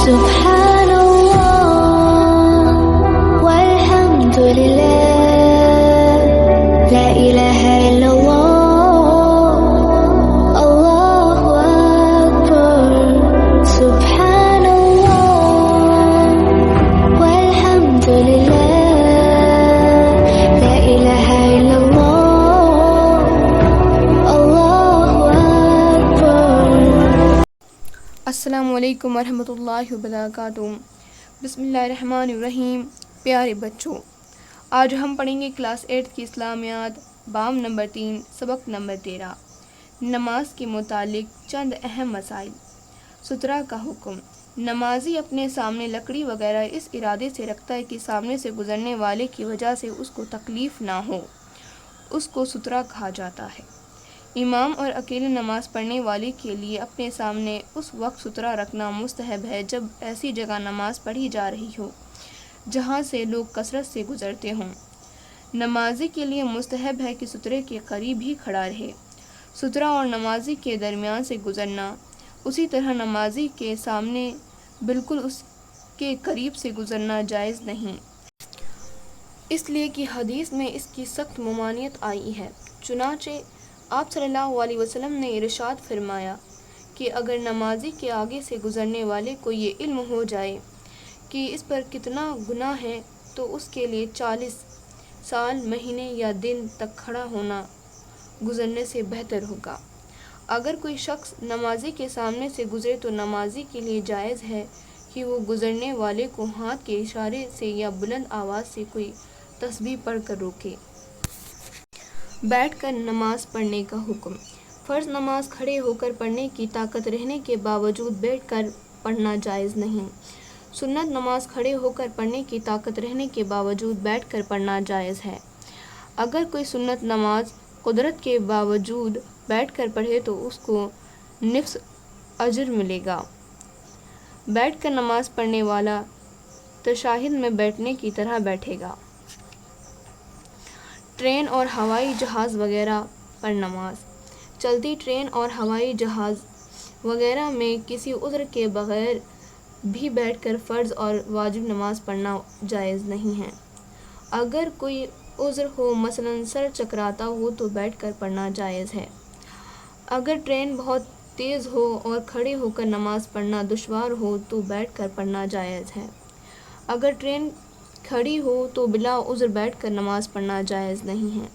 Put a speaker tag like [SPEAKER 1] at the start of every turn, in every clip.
[SPEAKER 1] سبحان اللہ والحمد للہ لا الہ الا اللہ اللہ اکبر سبحان اللہ والحمد للہ لا الہ الا اللہ اللہ اکبر۔
[SPEAKER 2] السلام علیکم ورحمۃ اللہ وبرکاتہ۔ بسم اللہ الرحمن الرحیم۔ پیارے بچوں، آج ہم پڑھیں گے کلاس 8 کی اسلامیات، باب نمبر 3، سبق نمبر 13، نماز کے متعلق چند اہم مسائل۔ سترہ کا حکم۔ نمازی اپنے سامنے لکڑی وغیرہ اس ارادے سے رکھتا ہے کہ سامنے سے گزرنے والے کی وجہ سے اس کو تکلیف نہ ہو، اس کو سترہ کہا جاتا ہے۔ امام اور اکیلے نماز پڑھنے والے کے لیے اپنے سامنے اس وقت سترہ رکھنا مستحب ہے جب ایسی جگہ نماز پڑھی جا رہی ہو جہاں سے لوگ کثرت سے گزرتے ہوں۔ نمازی کے لیے مستحب ہے کہ سترے کے قریب ہی کھڑا رہے۔ سترہ اور نمازی کے درمیان سے گزرنا، اسی طرح نمازی کے سامنے بالکل اس کے قریب سے گزرنا جائز نہیں، اس لیے کہ حدیث میں اس کی سخت ممانعت آئی ہے۔ چنانچہ آپ صلی اللہ علیہ وسلم نے ارشاد فرمایا کہ اگر نمازی کے آگے سے گزرنے والے کو یہ علم ہو جائے کہ اس پر کتنا گناہ ہے تو اس کے لیے 40 سال، مہینے یا دن تک کھڑا ہونا گزرنے سے بہتر ہوگا۔ اگر کوئی شخص نمازی کے سامنے سے گزرے تو نمازی کے لیے جائز ہے کہ وہ گزرنے والے کو ہاتھ کے اشارے سے یا بلند آواز سے کوئی تسبیح پڑھ کر روکے۔ بیٹھ کر نماز پڑھنے کا حکم۔ فرض نماز کھڑے ہو کر پڑھنے کی طاقت رہنے کے باوجود بیٹھ کر پڑھنا جائز نہیں۔ سنت نماز کھڑے ہو کر پڑھنے کی طاقت رہنے کے باوجود بیٹھ کر پڑھنا جائز ہے۔ اگر کوئی سنت نماز قدرت کے باوجود بیٹھ کر پڑھے تو اس کو نصف اجر ملے گا۔ بیٹھ کر نماز پڑھنے والا تشہد میں بیٹھنے کی طرح بیٹھے گا۔ ٹرین اور ہوائی جہاز وغیرہ پر نماز۔ چلتی ٹرین اور ہوائی جہاز وغیرہ میں کسی عذر کے بغیر بھی بیٹھ کر فرض اور واجب نماز پڑھنا جائز نہیں ہے۔ اگر کوئی عذر ہو، مثلاً سر چکراتا ہو، تو بیٹھ کر پڑھنا جائز ہے۔ اگر ٹرین بہت تیز ہو اور کھڑے ہو کر نماز پڑھنا دشوار ہو تو بیٹھ کر پڑھنا جائز ہے۔ اگر ٹرین کھڑی ہو تو بلا عذر بیٹھ کر نماز پڑھنا جائز نہیں ہے۔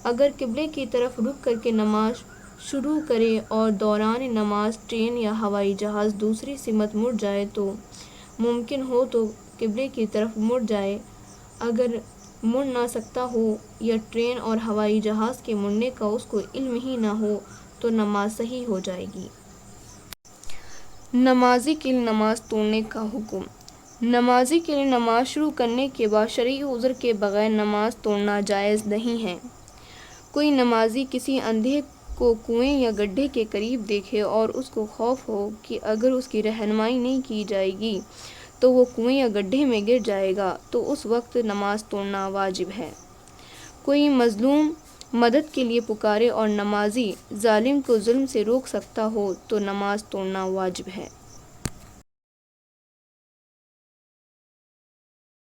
[SPEAKER 2] اگر قبلے کی طرف رخ کر کے نماز شروع کرے اور دوران نماز ٹرین یا ہوائی جہاز دوسری سمت مڑ جائے تو ممکن ہو تو قبلے کی طرف مڑ جائے۔ اگر مڑ نہ سکتا ہو یا ٹرین اور ہوائی جہاز کے مڑنے کا اس کو علم ہی نہ ہو تو نماز صحیح ہو جائے گی۔ نمازی کے لیے نماز توڑنے کا حکم۔ نمازی کے لیے نماز شروع کرنے کے بعد شرعی عذر کے بغیر نماز توڑنا جائز نہیں ہے۔ کوئی نمازی کسی اندھے کو کنویں یا گڈھے کے قریب دیکھے اور اس کو خوف ہو کہ اگر اس کی رہنمائی نہیں کی جائے گی تو وہ کنویں یا گڈھے میں گر جائے گا تو اس وقت نماز توڑنا واجب ہے۔ کوئی مظلوم مدد کے لیے پکارے اور نمازی ظالم کو ظلم سے روک سکتا ہو تو نماز توڑنا واجب ہے۔